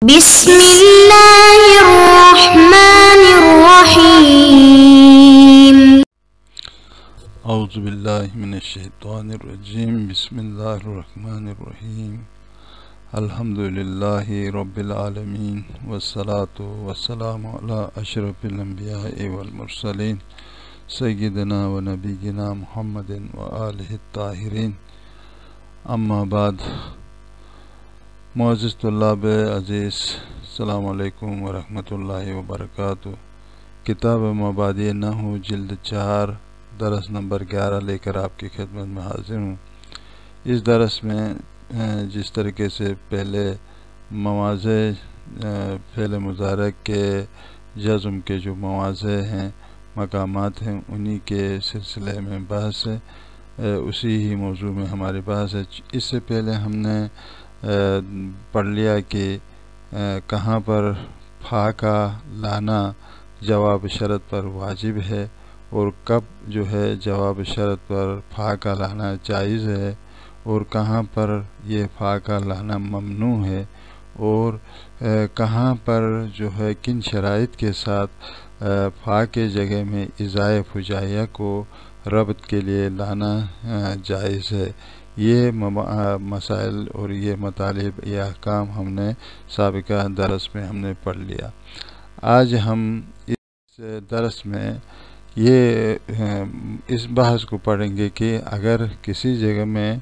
बिस्मिल्लाहिर्रहमानिर्रहीम। औज़ुबिल्लाहि मिनश्शैतानिर्रजीम। बिस्मिल्लाहिर्रहमानिर्रहीम। अल्हम्दुलिल्लाहि रब्बिल आलमीन वस्सलातु वस्सलामु अला अशरफिल अंबिया'i वल मुरसलीन सय्यिदिना व नबिय्यिना मुहम्मदिन व आलिहि ताहिरीन। अम्मा बाद। मुअज़्ज़िज़ तुल्लाब अज़ीज़, अस्सलामु अलैकुम व रहमतुल्लाहि व बरकातुहू। किताब मबादी नहू जिल्द 4 दरस नंबर 11 लेकर आपकी खिदमत में हाजिर हूँ। इस दरस में जिस तरीके से पहले मवाज़े फ़ेल मुज़ारे के जज़्म के जो मवाज़े हैं, मकामात हैं, उन्हीं के सिलसिले में बहस है, उसी ही मौजू में हमारी बहस है। इससे पहले हमने पढ़ लिया कि कहाँ पर फ़ा का लाना जवाब शरत पर वाजिब है और कब जो है जवाब शरत पर फ़ा का लाना जायज़ है और कहाँ पर ये फ़ा का लाना ममनू है और कहाँ पर जो है किन शराइत के साथ फ़ा के जगह में इज़ाए फुजाइया को रब्त के लिए लाना जायज़ है। ये मसाइल और ये मतालिब, ये अहकाम हमने साबिक़ा दरस में हमने पढ़ लिया। आज हम इस दरस में ये इस बहस को पढ़ेंगे कि अगर किसी जगह में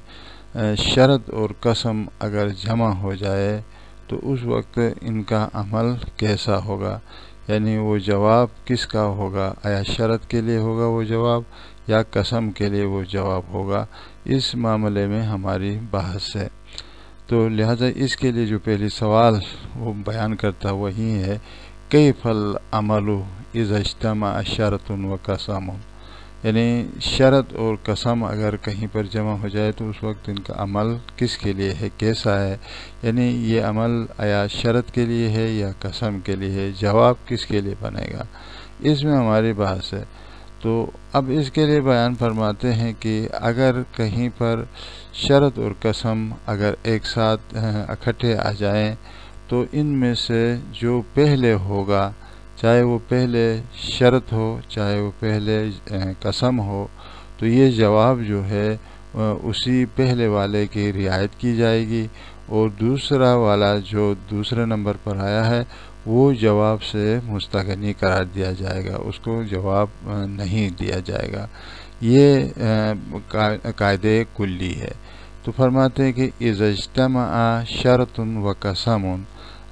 शरत और कसम अगर जमा हो जाए तो उस वक्त इनका अमल कैसा होगा, यानी वो जवाब किसका होगा, आया शरत के लिए होगा वो जवाब या कसम के लिए वो जवाब होगा। इस मामले में हमारी बहस है। तो लिहाजा इसके लिए जो पहली सवाल वो बयान करता वही है, कैफ़ल अमलु इज़ा इज्तमा शरतुन व कसमुन, यानी शरत और कसम अगर कहीं पर जमा हो जाए तो उस वक्त इनका अमल किसके लिए है, कैसा है, यानी ये अमल आया शरत के लिए है या कसम के लिए है, जवाब किसके लिए बनेगा, इसमें हमारी बहस है। तो अब इसके लिए बयान फरमाते हैं कि अगर कहीं पर शरत और कसम अगर एक साथ इकट्ठे आ जाएं तो इनमें से जो पहले होगा, चाहे वो पहले शरत हो चाहे वो पहले कसम हो, तो ये जवाब जो है उसी पहले वाले की रियायत की जाएगी और दूसरा वाला जो दूसरे नंबर पर आया है वो जवाब से मुस्तगनी करार दिया जाएगा, उसको जवाब नहीं दिया जाएगा। ये कायदे कुल्ली है। तो फरमाते हैं कि इज़ा इज्तमा शरतुन व कसमुन,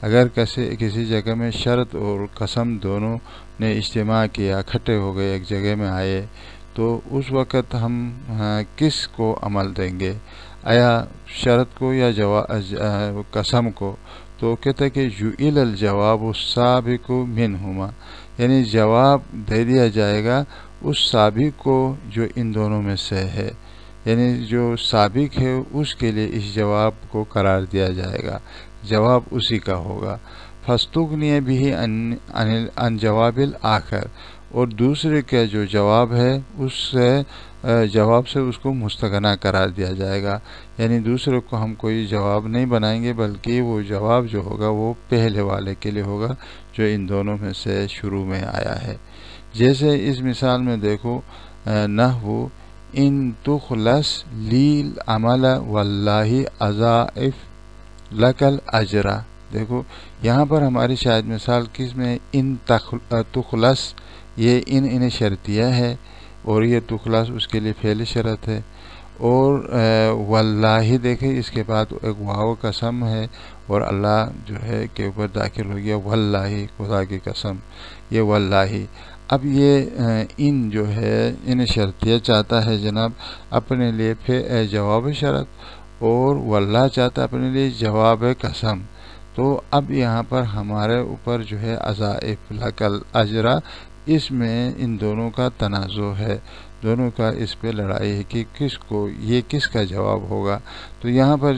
अगर किसी जगह में शरत और कसम दोनों ने इज्तिमा किया, इकट्ठे हो गए, एक जगह में आए, तो उस वक़्त हम किस को अमल देंगे, आया शरत को या कसम को। तो कहते हैं कि जुइल जवाब साबिक़ु मिनहुमा, यानी जवाब दे दिया जाएगा उस साबिक़ को जो इन दोनों में से है, यानी जो साबिक़ है उसके लिए इस जवाब को करार दिया जाएगा, जवाब उसी का होगा। फस्तुगनिय बिही अन जवाबिल आखिर, और दूसरे का जो जवाब है उससे जवाब से उसको मुस्तगना करार दिया जाएगा, यानी दूसरे को हम कोई जवाब नहीं बनाएंगे बल्कि वो जवाब जो होगा वो पहले वाले के लिए होगा जो इन दोनों में से शुरू में आया है। जैसे इस मिसाल में देखो, नहवु इन तुखलस लील अमल वल्लाहि अज़ाइफ लकल अजरा। देखो यहाँ पर हमारी शायद मिसाल किस में, इन तुखलस, ये इन शर्तिया है और ये तुखलस उसके लिए फ़ेल शरत है, और वल्लाहि देखें इसके बाद एक वाव कसम है और अल्लाह जो है के ऊपर दाखिल हो गया, वल्लाहि खुदा की कसम, ये वल्लाहि। अब ये इन जो है इन शर्तिया चाहता है जनाब अपने लिए जवाब शरत और वल्लाह चाहता अपने लिए जवाब कसम। तो अब यहाँ पर हमारे ऊपर जो है अज़ाइफ लकल अजरा, इसमें इन दोनों का तनाज़ो है, दोनों का इस पे लड़ाई है कि किसको ये किसका जवाब होगा। तो यहाँ पर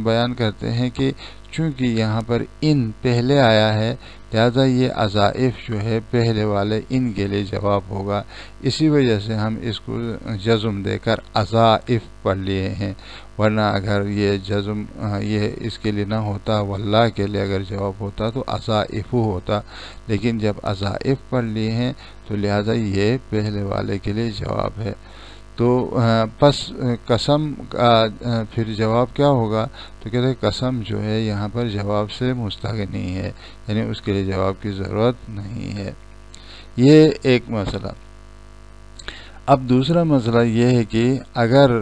बयान करते हैं कि चूँकि यहाँ पर इन पहले आया है, लिहाजा ये अज़ाइफ जो है पहले वाले इन के लिए जवाब होगा। इसी वजह से हम इसको जज़्म देकर अज़ाइफ पढ़ लिए हैं, वरना अगर ये जज़्म ये इसके लिए ना होता, वल्लाह के लिए अगर जवाब होता तो अज़ाइफु होता, लेकिन जब अज़ाइफ पढ़ लिए हैं तो लिहाजा ये पहले वाले के लिए जवाब है। तो बस कसम का फिर जवाब क्या होगा, तो कहते हैं कसम जो है यहाँ पर जवाब से मुस्तगनी है, यानी उसके लिए जवाब की ज़रूरत नहीं है। ये एक मसला। अब दूसरा मसला ये है कि अगर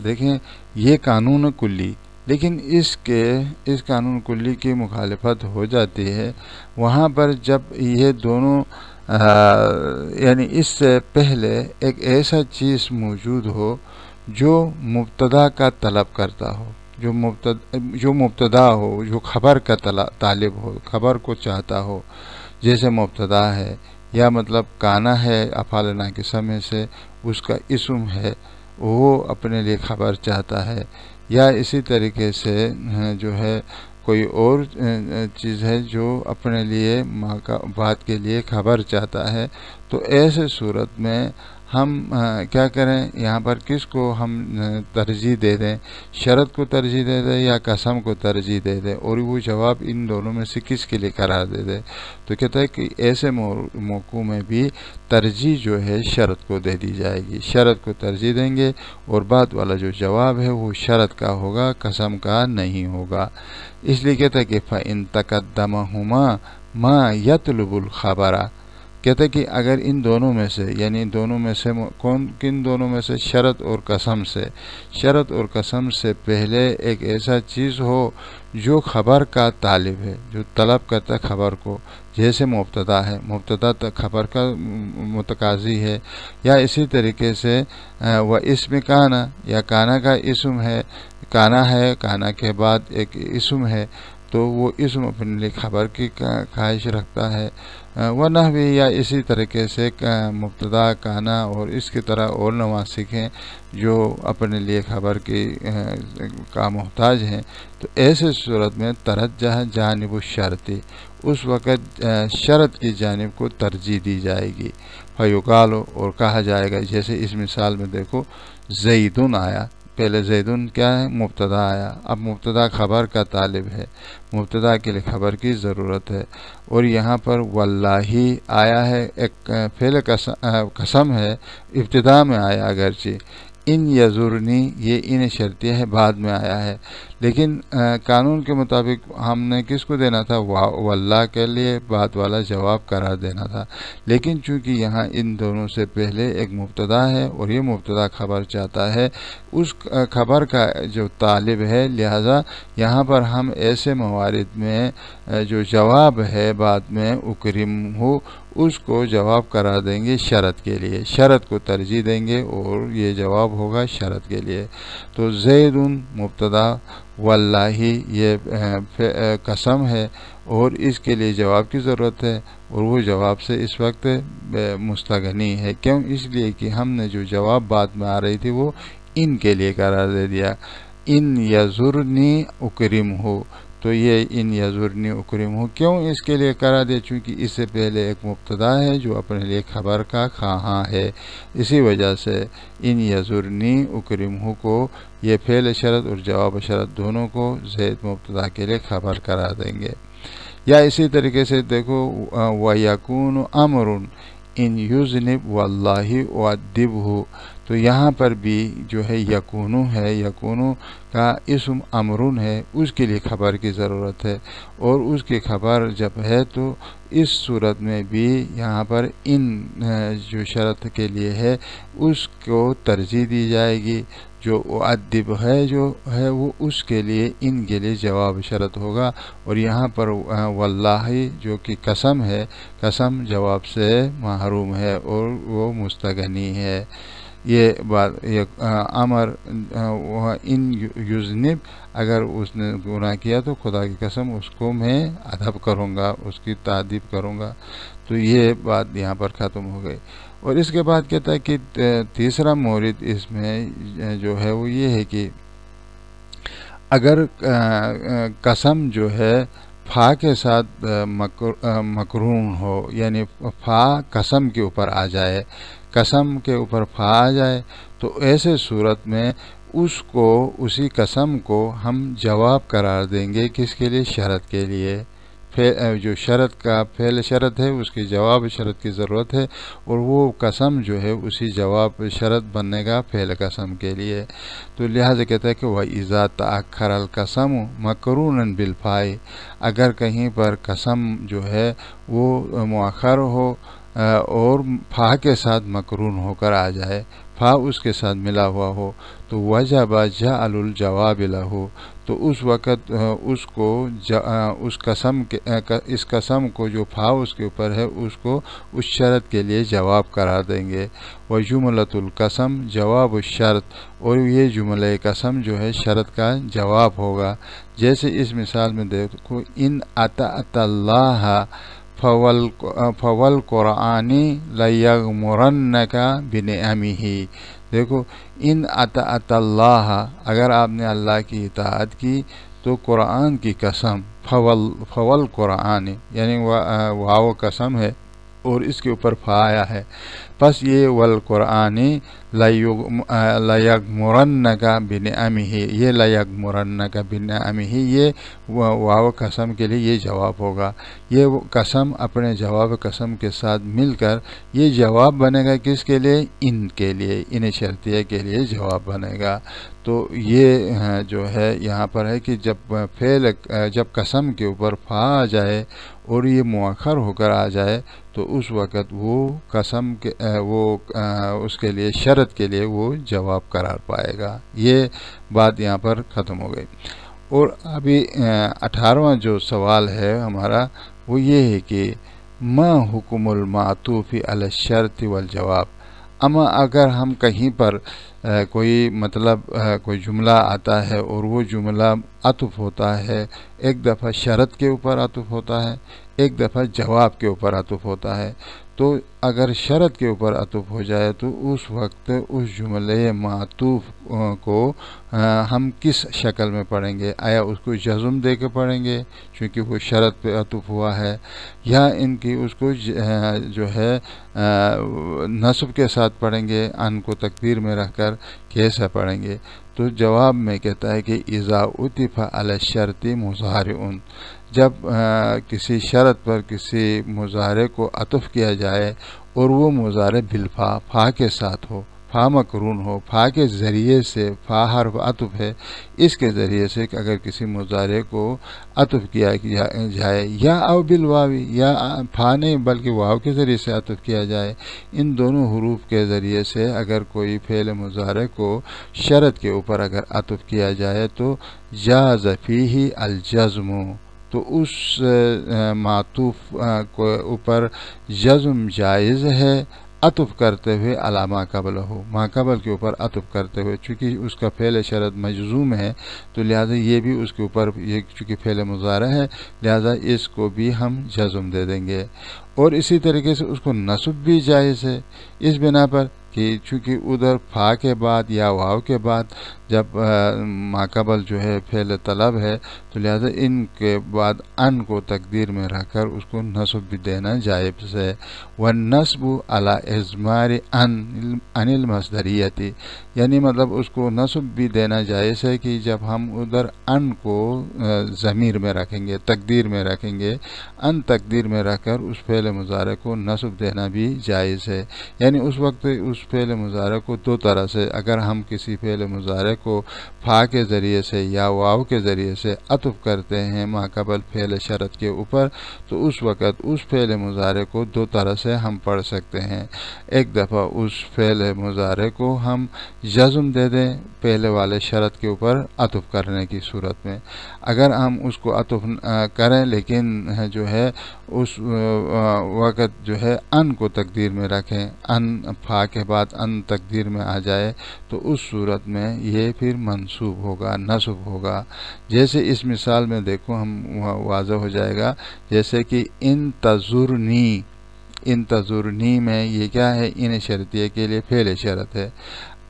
देखें ये कानून कुल्ली, लेकिन इस कानून कुल्ली की मुखालिफत हो जाती है वहाँ पर जब ये दोनों यानी इससे पहले एक ऐसा चीज़ मौजूद हो जो मुब्तदा का तलब करता हो, जो मुब्तदा हो, जो ख़बर का तालिब हो, ख़बर को चाहता हो, जैसे मुब्तदा है या मतलब काना है अफ़ाल नाक़िसा में से उसका इस्म है, वो अपने लिए ख़बर चाहता है, या इसी तरीके से जो है कोई और चीज़ है जो अपने लिए माँ का बात के लिए ख़बर चाहता है, तो ऐसे सूरत में हम क्या करें, यहाँ पर किसको हम तरजीह दे दें, शर्त को तरजीह दे दें या कसम को तरजीह दे दें, और वो जवाब इन दोनों में से किसके लिए करार दे दें। तो कहता है कि ऐसे मौक़ू में भी तरजीह जो है शर्त को दे दी जाएगी, शर्त को तरजीह देंगे और बाद वाला जो जवाब है वो शर्त का होगा, कसम का नहीं होगा। इसलिए कहता है कि फ़इन तक़द्दमहुमा मा यतलुबुल ख़बरा, कहते कि अगर इन दोनों में से, यानी दोनों में से किन दोनों में से, शरत और कसम से, शरत और कसम से पहले एक ऐसा चीज़ हो जो ख़बर का तालिब है, जो तलब करता है ख़बर को, जैसे मुब्तदा है, मुब्तदा ख़बर का मुतकाज़ी है, या इसी तरीके से वह इसम काना, या काना का इसम है, काना है, काना के बाद एक इसम है, तो वो इसम अपने लिए ख़बर की ख्वाहिश रखता है, वह नहवी, या इसी तरीके से मुब्तदा काना और इसकी तरह और नवासिक हैं जो अपने लिए ख़बर की का मोहताज हैं। तो ऐसे सूरत में तरज्जह जानिब शर्ती, उस वक़्त शरत की जानिब को तरजीह दी जाएगी। फ़युक़ालु, और कहा जाएगा, जैसे इस मिसाल में देखो ज़ैदुन आया, पहले ज़ैदुन क्या है, मुब्तदा आया, अब मुब्तदा ख़बर का तालिब है, मुब्तदा के लिए ख़बर की ज़रूरत है, और यहाँ पर वल्लाही आया है, एक पहले कसम है, इब्तिदा में आया अगरचे, इन यज़ुरनी, ये इन शर्तिया है, बाद में आया है, लेकिन कानून के मुताबिक हमने किसको देना था, वल्लाह के लिए बाद वाला जवाब करार देना था, लेकिन चूँकि यहाँ इन दोनों से पहले एक मुब्तदा है और ये मुब्तदा ख़बर चाहता है, उस ख़बर का जो तालिब है, लिहाजा यहाँ पर हम ऐसे मवारिद में जो जवाब है बाद में उकरिम हो, उसको जवाब करार देंगे शरत के लिए, शरत को तरजीह देंगे और ये जवाब होगा शरत के लिए। तो ज़ैदुन मुब्तदा, वल्लाही ये कसम है, और इसके लिए जवाब की ज़रूरत है, और वो जवाब से इस वक्त मुस्तगनी है। क्यों? इसलिए कि हमने जो जवाब बाद में आ रही थी वो इन के लिए करार दे दिया, इन यज़ुरनी उकरिम हो, तो ये इन यज़ुरनी उकरिम हो क्यों इसके लिए करा दे, चूँकि इससे पहले एक मुब्तदा है जो अपने लिए ख़बर का खाहाँ है, इसी वजह से इन यज़ुरनी उकरिम हो को ये फ़ेल शरत और जवाब शरत दोनों को ज़ैद मुब्तदा के लिए ख़बर करा देंगे। या इसी तरीके से देखो वयकून अमरुन इन युज़निब वल्लाहि वअद्दिबहु, तो यहाँ पर भी जो है यकूनु है, यकूनु का इस्म अमरुन है, उसके लिए ख़बर की ज़रूरत है, और उसकी ख़बर जब है तो इस सूरत में भी यहाँ पर इन जो शरत के लिए है उसको तरजीह दी जाएगी, जो अद्दिब है जो है वो उसके लिए इनके लिए जवाब शरत होगा, और यहाँ पर वल्लाही जो कि कसम है, कसम जवाब से महरूम है और वो मुस्तगनी है। ये बात ये अमर इन युज़निब, अगर उसने गुनाह किया तो खुदा की कसम उसको मैं अदब करूँगा, उसकी तादीब करूँगा। तो ये बात यहाँ पर ख़त्म हो गई। और इसके बाद कहता है कि तीसरा मोरिद इसमें जो है वो ये है कि अगर कसम जो है फा के साथ मकरून हो, यानी फा कसम के ऊपर आ जाए, कसम के ऊपर फा आ जाए, तो ऐसे सूरत में उसको, उसी कसम को हम जवाब करार देंगे। किसके लिए? शरत के लिए। जो शरत का फेल शरत है उसकी जवाब शरत की ज़रूरत है, और वो कसम जो है उसी जवाब शरत बनने का फेल कसम के लिए। तो लिहाजा कहता है कि वह इज़ा तअख्खर अल कसम मकरूनन बिल फाई, अगर कहीं पर कसम जो है वो मुअख्खर हो और फा के साथ मकरून होकर आ जाए, फा उसके साथ मिला हुआ हो, तो वजब जअलुल जवाब लहू, तो उस वक़्त उसको उस कसम के इस कसम को जो फा उसके ऊपर है उसको उस शरत के लिए जवाब करार देंगे। व जुमलतुल कसम जवाब शर्त, और ये जुमले कसम जो है शरत का जवाब होगा। जैसे इस मिसाल में देखो, इन अतअल्लाह फवल कुरानी लयगमुरन्नका बिनिअमिही। देखो, इन अतअल्लाह, अगर आपने अल्लाह की इताअत की तो कुरान की कसम, फवल कुरान यानी वाव कसम है और इसके ऊपर फा आया है, बस ये वल कुरानी लयगमुरन्नका बिनिअमिही, ये लयगमुरन्नका बिनिअमिही, ये वाव कसम के लिए ये जवाब होगा। ये कसम अपने जवाब कसम के साथ मिलकर ये जवाब बनेगा। किसके लिए? इनके लिए, इन शर्तिया के लिए जवाब बनेगा। तो ये जो है यहाँ पर है कि जब कसम के ऊपर फा आ जाए और ये मुअख्खर होकर आ जाए, तो उस वक़्त वो कसम के उसके लिए शरत के लिए वो जवाब करार पाएगा। ये बात यहाँ पर ख़त्म हो गई। और अभी 18वां जो सवाल है हमारा वो ये है कि मा हुकुमुल मातूफ़ी अला शर्त वल जवाब। अमा अगर हम कहीं पर कोई मतलब कोई जुमला आता है और वो जुमला अतुफ़ होता है, एक दफ़ा शरत के ऊपर अतुफ़ होता है, एक दफ़ा जवाब के ऊपर अतुफ़ होता है, तो अगर शरत के ऊपर अतुफ़ हो जाए तो उस वक्त उस जुमले मातूफ़ को हम किस शक्ल में पढ़ेंगे? आया उसको जज़्म दे के पढ़ेंगे क्योंकि वो शरत पे अतुफ़ हुआ है, या इनकी उसको जो है नस्ब के साथ पढ़ेंगे, अन को तकदीर में रखकर कैसे पढ़ेंगे? तो जवाब में कहता है कि इज़ा उतिफ़ा अला शर्ती मुज़ारिउन, जब किसी शरत पर किसी मुज़ारे को अतुफ़ किया जाए और वो मुज़ारे बिलफ़ा, फ़ा के साथ हो, फ़ा मकरून हो, फ़ा के ज़रिए से, फ़ा हर्फ अतुफ़ है, इसके ज़रिए से अगर किसी मुज़ारे को अतुफ़ किया जाए, या अव बिल वावी, या फ़ा नहीं बल्कि वाव के ज़रिए से अतुफ़ किया जाए, इन दोनों हुरूफ के ज़रिए से अगर कोई फ़ेल मुज़ारे को शरत के ऊपर अगर अतुफ़ किया जाए तो जाज़ फ़ीही अल जज़्मु, तो उस मातूफ़ को ऊपर जज़्म जायज़ है अतुफ़ करते हुए अला मा क़बल हो, मा क़बल के ऊपर अतुफ़ करते हुए। चूँकि उसका फ़ेल शरत मजज़ूम है तो लिहाजा ये भी उसके ऊपर, ये चूँकि फ़ेल मुज़ारा है लिहाजा इसको भी हम जज़्म दे देंगे। और इसी तरीके से उसको नस्ब भी जायज़ है इस बिना पर कि चूँकि उधर फ़ा के बाद या वाव के बाद जब माक़बल जो है फ़ेल तलब है, तो लिहाजा इनके बाद अन को तकदीर में रखकर उसको नस्ब भी देना जायज़ है। व नस्बु अला इज़मार अनिल मसदरियती, यानी मतलब उसको नस्ब भी देना जायज़ है कि जब हम उधर अन को ज़मीर में रखेंगे, तकदीर में रखेंगे, अन तकदीर में रखकर उस फ़ेल मुज़ारे को नस्ब देना भी जायज़ है। यानी उस वक्त उस फ़ेल मुज़ारे को दो तरह से, अगर हम किसी फ़ेल मुज़ारे को फ़ा के ज़रिए से या वाव के ज़रिए से अतुफ़ करते हैं माक़बल फ़ेल शरत के ऊपर, तो उस वक़्त उस फ़ेल मुज़ारे को दो तरह से हम पढ़ सकते हैं। एक दफ़ा उस फ़ेल मुज़ारे को हम जज़्म दे दें पहले वाले शरत के ऊपर अतुफ़ करने की सूरत में। अगर हम उसको अतुफ़ करें लेकिन जो है उस वक़्त जो है अन को तकदीर में रखें, अन फ़ा के बाद अन तकदीर में आ जाए, तो उस सूरत में ये फिर मंसूब होगा, नस्ब होगा। जैसे इस मिसाल में देखो हम वाज़ह हो जाएगा, जैसे कि इन तज़ुरनी, इन तज़ुरनी में ये क्या है? इन शर्तिये के लिए फ़ेल शरत है।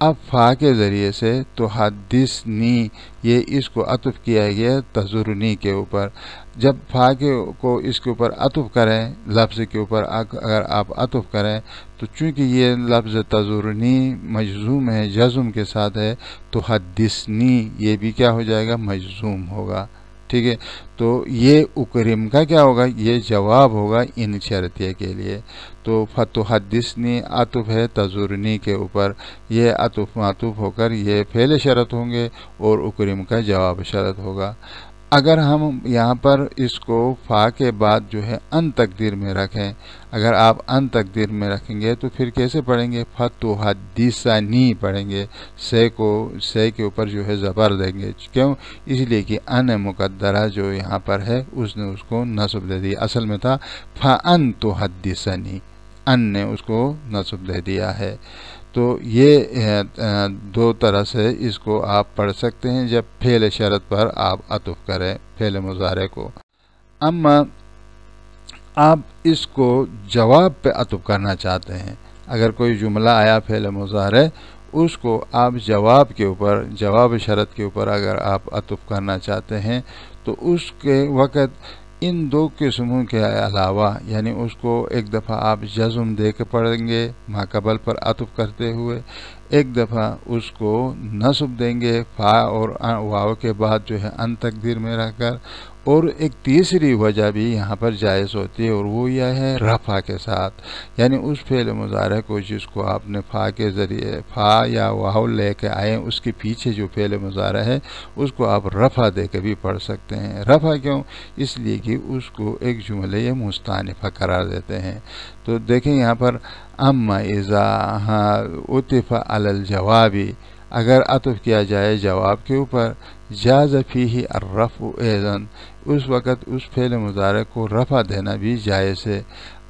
अब फ़ा के ज़रिए से तो हदीसनी, ये इसको अतुफ़ किया गया तज़ुरनी के ऊपर। जब फ़ा को इसके ऊपर अतुफ़ करें, लफ्ज़ के ऊपर अगर आप अतुफ़ करें तो चूँकि ये लफ्ज़ तज़ुरनी मजज़ूम है, जज़्म के साथ है, तो हदीसनी ये भी क्या हो जाएगा, मजज़ूम होगा। ठीक है, तो ये उकरिम का क्या होगा, ये जवाब होगा इन शर्तिया के लिए। तो फतुहद्दिसनी आतुफ़ है तज़ुरनी के ऊपर, ये आतुफ़ मातुफ़ होकर ये फ़ेल शरत होंगे और उकरिम का जवाब शरत होगा। अगर हम यहाँ पर इसको फ़ा के बाद जो है अन तकदीर में रखें, अगर आप अन तकदीर में रखेंगे तो फिर कैसे पढ़ेंगे, फतुहद्दिसनी पढ़ेंगे, से के ऊपर जो है ज़बर देंगे। क्यों, इसलिए कि अन मुक़द्दरा जो यहाँ पर है उसने उसको नस्ब दे दिया। असल में था फ़अन तुहद्दिसनी, अन ने उसको नस्ब दे दिया है। तो ये दो तरह से इसको आप पढ़ सकते हैं जब फ़ेल शरत पर आप अतुफ़ करें फ़ेल मुज़ारे को। अम्मा आप इसको जवाब पे अतुफ़ करना चाहते हैं, अगर कोई जुमला आया फ़ेल मुज़ारे, उसको आप जवाब के ऊपर, जवाब शरत के ऊपर अगर आप अतुफ़ करना चाहते हैं तो उसके वक़्त इन दो किस्मों के अलावा, यानी उसको एक दफ़ा आप जज़्म दे के पढ़ेंगे माक़बल पर अतुफ़ करते हुए, एक दफ़ा उसको नस्ब देंगे फ़ा और वाव के बाद जो है अन तकदीर में रहकर, और एक तीसरी वजह भी यहाँ पर जायज़ होती है और वो यह है रफ़ा के साथ, यानी उस फ़ेल मुज़ारे को जिसको आपने फ़ा के ज़रिए फ़ा या वाव लेके आए उसके पीछे जो फ़ेल मुज़ारा है उसको आप रफ़ा दे के भी पढ़ सकते हैं। रफ़ा क्यों, इसलिए कि उसको एक जुमले मुस्तानिफ़ा करार देते हैं। तो देखें यहाँ पर अम्मा इज़ा उतिफ़ा अलल जवाबी, अगर अतुफ़ किया जाए जवाब के ऊपर, जाज़ फ़ीही अर्रफ़्उ ऐज़न, उस वक़्त उस फ़ेल मुज़ारे को रफ़ा देना भी जायज़ है।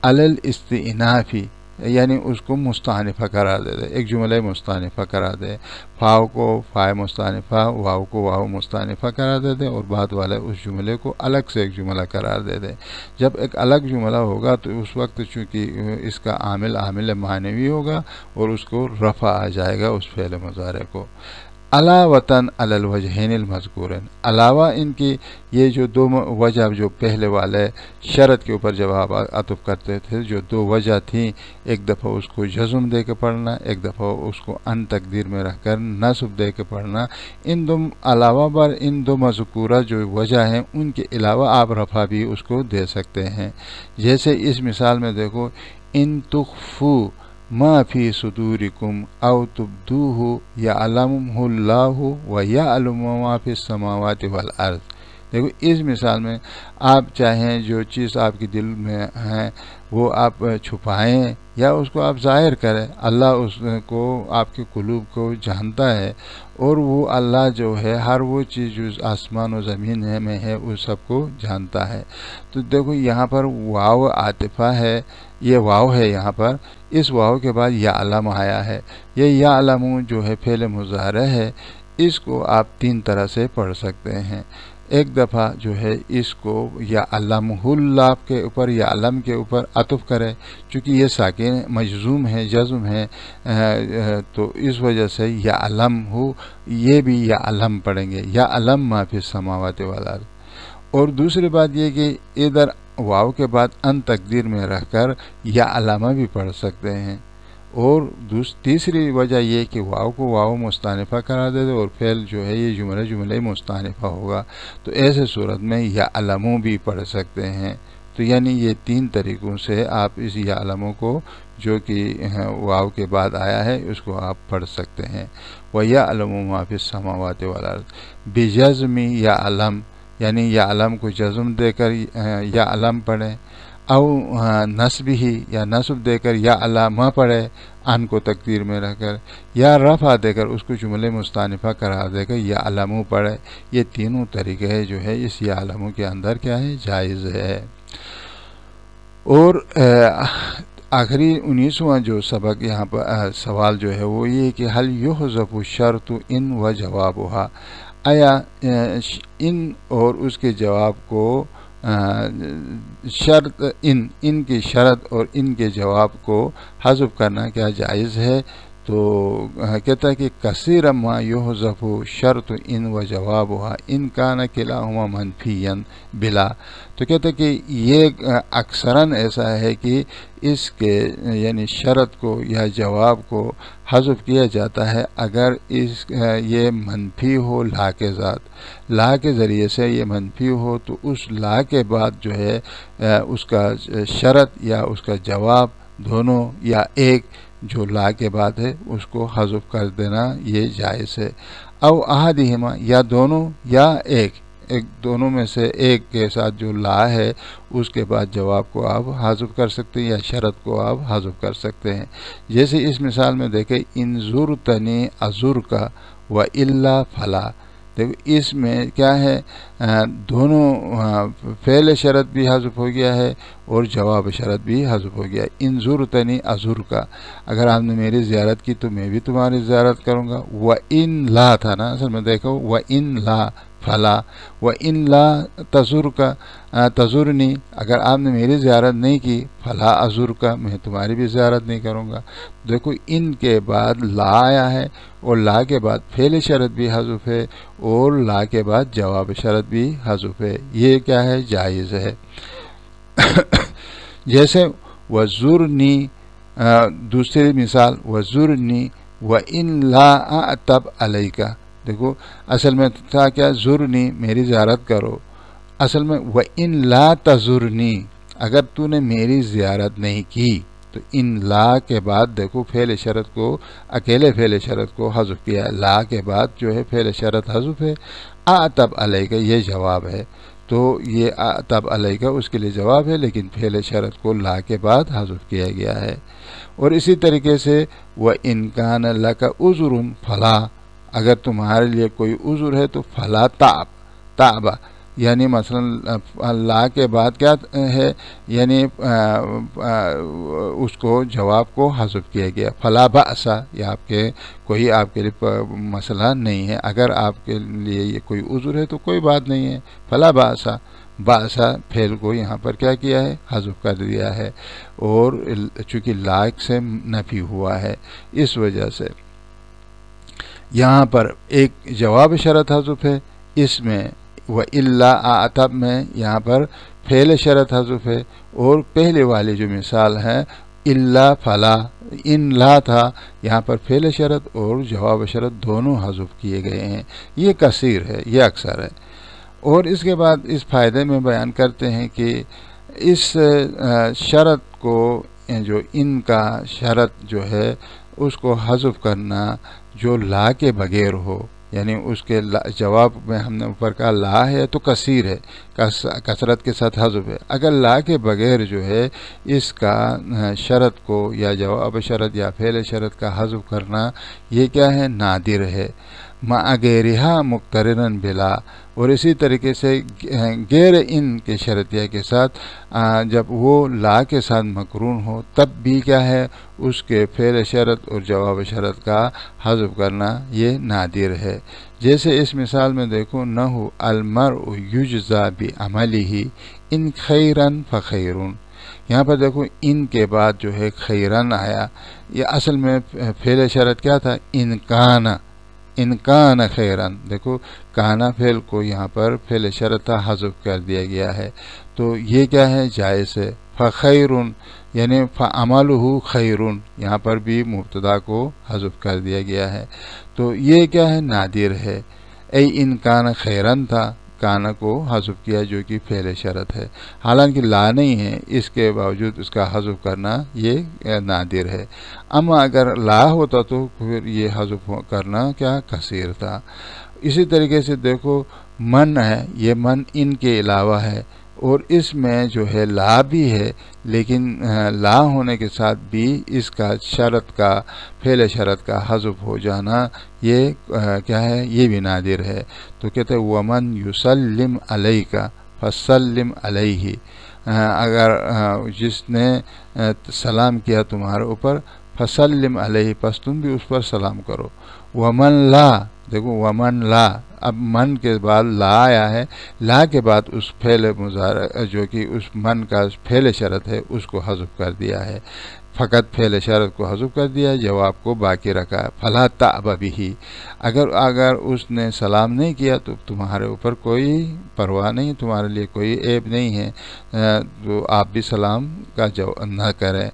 अलल इस्तिनाफ़ी, यानी उसको मुस्तानिफ़ा करार दे दे, एक जुमला मुस्तानिफ़ा करार दे, फ़ाव को फ़ाए मुस्तानिफ़ा, वाव को वाव मुस्तानिफ़ा करार दे दे और बाद वाले उस जुमले को अलग से एक जुमला करार दे दे। जब एक अलग जुमला होगा तो उस वक्त चूँकि इसका आमिल मानवी होगा और उसको रफ़ा आ जाएगा उस फ़ेल मुज़ारे को। अलावतन अलल वजहैनिल मज़कूरैन, अलावा इनकी ये जो दो वजह जो पहले वाले शरत के ऊपर जब आप अतुफ़ करते थे, जो दो वजह थी, एक दफ़ा उसको जज़्म दे के पढ़ना, एक दफ़ा उसको अन तकदीर में रखकर नस्ब दे के पढ़ना, इन दो अलावा पर इन दो मज़कूरा जो वजह हैं उनके अलावा आप रफ़ा भी उसको दे सकते हैं। जैसे इस मिसाल में देखो, इन तुख़्फ़ू मा फी सुदूरिकुम औ तुब्दूहु यअलमुहुल्लाहु व यअलमु मा फिस समावाति वल अर्ज़। देखो इस मिसाल में आप चाहें जो चीज़ आपके दिल में है वो आप छुपाएं या उसको आप ज़ाहिर करें, अल्लाह उसको आपके कुलूब को जानता है और वो अल्लाह जो है हर वो चीज़ जो आसमान और ज़मीन में है उस सबको जानता है। तो देखो यहाँ पर वाव आतिफ़ा है, ये वाव है यहाँ पर, इस वाव के बाद यअलम आया है, ये यअलमु जो है फ़ेल मुज़ारे है, इसको आप तीन तरह से पढ़ सकते हैं। एक दफ़ा जो है इसको यअलमुहुल्लाह के ऊपर यअलम के ऊपर अतुफ़ करें, चूँकि ये साकिन मजज़ूम है, जज़्म है, तो इस वजह से यअलमहु, ये भी यअलम पढ़ेंगे, यअलम मा फिस समावाति वल अर्ज़। और दूसरी बात ये कि इधर वाव के बाद अन तकदीर में रहकर यअलम भी पढ़ सकते हैं। और तीसरी वजह ये कि वाव को वाव मुस्तानिफ़ा करा दे और फ़ेल जो है ये जुमले मुस्तानिफ़ा होगा, तो ऐसे सूरत में यअलमु भी पढ़ सकते हैं। तो यानी ये तीन तरीक़ों से आप इस यअलमु को जो कि वाव के बाद आया है उसको आप पढ़ सकते हैं। व यअलमु मा फिस समावाति वल अर्ज़ बिजज़्मि यअलम, यानी यअलम को जज़्म देकर यअलम पढ़ें, औ नस्बिही या नस्ब देकर यअलम पढ़े अन को तकदीर में रहकर, या रफ़ा देकर उसको जुमले मुस्तानिफ़ा करार देकर यअलमु पढ़े। ये तीनों तरीके हैं जो है इस यअलमु के अंदर क्या है, जायज़ है। और आखिरी 19वां जो सबक यहाँ पर सवाल जो है वो ये कि हल युहज़फ़ु शर्तु इन व जवाबुहा, आया इन और उसके जवाब को शर्त इन की शरत और इनके जवाब को हज़फ करना क्या जायज़ है। तो कहता है कि कसीर मा युहज़फ़ु शर्त इन व जवाबुहा इन कान किलाहुमा मनफियन बिला। तो कहता है कि ये अक्सरन ऐसा है कि इसके यानी शर्त को या जवाब को हज़फ किया जाता है अगर इस ये मनफी हो ला के ज़ात, ला के ज़रिए से ये मनफी हो, तो उस ला के बाद जो है उसका शर्त या उसका जवाब दोनों या एक जो ला के बाद है उसको हज़फ कर देना ये जायज़ है। औ अहदिहिमा या दोनों या एक दोनों में से एक के साथ जो ला है उसके बाद जवाब को आप हज़फ कर सकते हैं या शरत को आप हज़फ कर सकते हैं। जैसे इस मिसाल में देखें, इन ज़ुरतनी अज़ुरका व इल्ला फला। देखो इसमें क्या है, दोनों फ़ेल शरत भी हज़फ हो गया है और जवाब शरत भी हज़फ हो गया। इन ज़ुरतनी अज़ुरका, अगर आपने मेरी ज़ियारत की तो मैं भी तुम्हारी ज़ियारत करूँगा। व इन ला था ना, असल में देखो व इन ला फला, व इन ला तज़ुरका तज़ुरनी, अगर आपने मेरी ज़ियारत नहीं की फला अज़ुरका, मैं तुम्हारी भी ज़ियारत नहीं करूँगा। देखो इन के बाद ला आया है और ला के बाद फ़ेल शरत भी हज़फ है और ला के बाद जवाब शरत भी हज़फ है। ये क्या है, जायज़ है। जैसे वज़ुरनी, दूसरी मिसाल वज़ुरनी व इन ला तब अलैका। देखो असल में था क्या, ज़ुरनी मेरी ज़ियारत करो, असल में व इन ला तज़ुरनी, अगर तूने मेरी ज़ियारत नहीं की तो इन ला के बाद देखो फ़ेल शरत को, अकेले फ़ेल शरत को हज़फ किया, ला के बाद जो है फ़ेल शरत हज़फ है। तब अलैका ये जवाब है, तो ये तब अलैका उसके लिए जवाब है, लेकिन फ़ेल शरत को ला के बाद हज़फ किया गया है। और इसी तरीके से व इन कान लका उज़ुरुन फला, अगर तुम्हारे लिए कोई उज़ुर है तो फला ताबा, यानी मसलन ला के बाद क्या है, यानी उसको जवाब को हज़फ किया गया। फला बासा, या कोई आपके लिए मसला नहीं है, अगर आपके लिए ये कोई उज़ुर है तो कोई बात नहीं है। फला बासा, बासा फेल को यहाँ पर क्या किया है, हज़फ कर दिया है, और चूँकि लाक से नफ़ी हुआ है इस वजह से यहाँ पर एक जवाब शरत हज़फ है। इसमें व इल्ला आतब में यहाँ पर फ़ेल शरत हज़फ है, और पहले वाली जो मिसाल है इल्ला फला, इन ला था, यहाँ पर फ़ेल शरत और जवाब शरत दोनों हज़फ किए गए हैं। ये कसीर है, ये अक्सर है। और इसके बाद इस फ़ायदे में बयान करते हैं कि इस शरत को, जो इनका शरत जो है उसको हज़फ करना जो ला के बगैर हो, यानी उसके जवाब में हमने ऊपर कहा ला है तो कसीर है, कसरत के साथ हज़फ है। अगर ला के बगैर जो है इसका शरत को या जवाब शरत या फ़ेल शरत का हज़फ करना ये क्या है, नादिर है। मागैरिहा मुक़्तरिनन बिला, और इसी तरीके से गैर इन के शरतिया के साथ जब वो ला के साथ मकरून हो तब भी क्या है, उसके फ़ेल शरत और जवाब शरत का हज़फ करना ये नादिर है। जैसे इस मिसाल में देखो, नहु अलमरउ युज्ज़ा बि अमलिही इन खैरन फ़खैरुन, यहाँ पर देखो इन के बाद जो है खैरन आया, ये असल में फ़ेल शरत क्या था, इनकान खैरन। देखो काना फेल को यहाँ पर फेल शरत हज़फ कर दिया गया है, तो ये क्या है, जायज़ है। फ़खैरुन यानी फ़अमलुहु खैरुन, यहाँ पर भी मुब्तदा को हज़फ कर दिया गया है, तो ये क्या है, नादिर है। ऐ इनकान खैरन था, काना को हज़फ किया जो कि फ़ेल शरत है, हालांकि ला नहीं है, इसके बावजूद उसका हज़फ करना ये नादिर है। अमा अगर ला होता तो फिर ये हज़फ करना क्या, कसीर था। इसी तरीके से देखो मन है, ये मन इन के अलावा है, और इसमें जो है ला भी है, लेकिन ला होने के साथ भी इसका शरत का, फ़ेल शरत का हज़फ हो जाना ये क्या है, ये भी नादिर है। तो कहते हैं वमन युसल्लिम अलैका फसल्लिम अलैहि, अगर जिसने सलाम किया तुम्हारे ऊपर, फसल्लिम अलैहि, पस तुम भी उस पर सलाम करो। वमन ला, देखो वमन ला, अब मन के बाद ला आया है, ला के बाद उस फेल मुजारा जो कि उस मन का फेल शरत है उसको हज़फ कर दिया है, फ़कत फेल शरत को हज़फ कर दिया, जवाब को बाकी रखा। फला ताब बिही, अगर उसने सलाम नहीं किया तो तुम्हारे ऊपर कोई परवाह नहीं, तुम्हारे लिए कोई ऐब नहीं है, तो आप भी सलाम का जवाब न करें।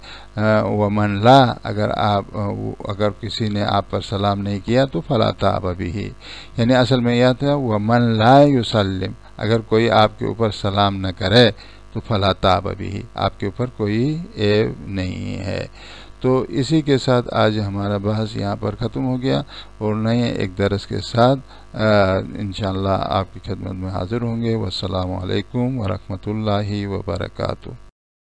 वमन ला, अगर किसी ने आप पर सलाम नहीं किया तो फला ताब बिही, यानी असल में यह था वमन ला युसल्लिम, अगर कोई आपके ऊपर सलाम न करे तो फला ताब बिही, आपके ऊपर कोई ऐब नहीं है। तो इसी के साथ आज हमारा बहस यहाँ पर ख़त्म हो गया और नए एक दरस के साथ इंशाअल्लाह आपकी खिदमत में हाज़िर होंगे। वस्सलामु अलैकुम व रहमतुल्लाहि व बरकातुहू।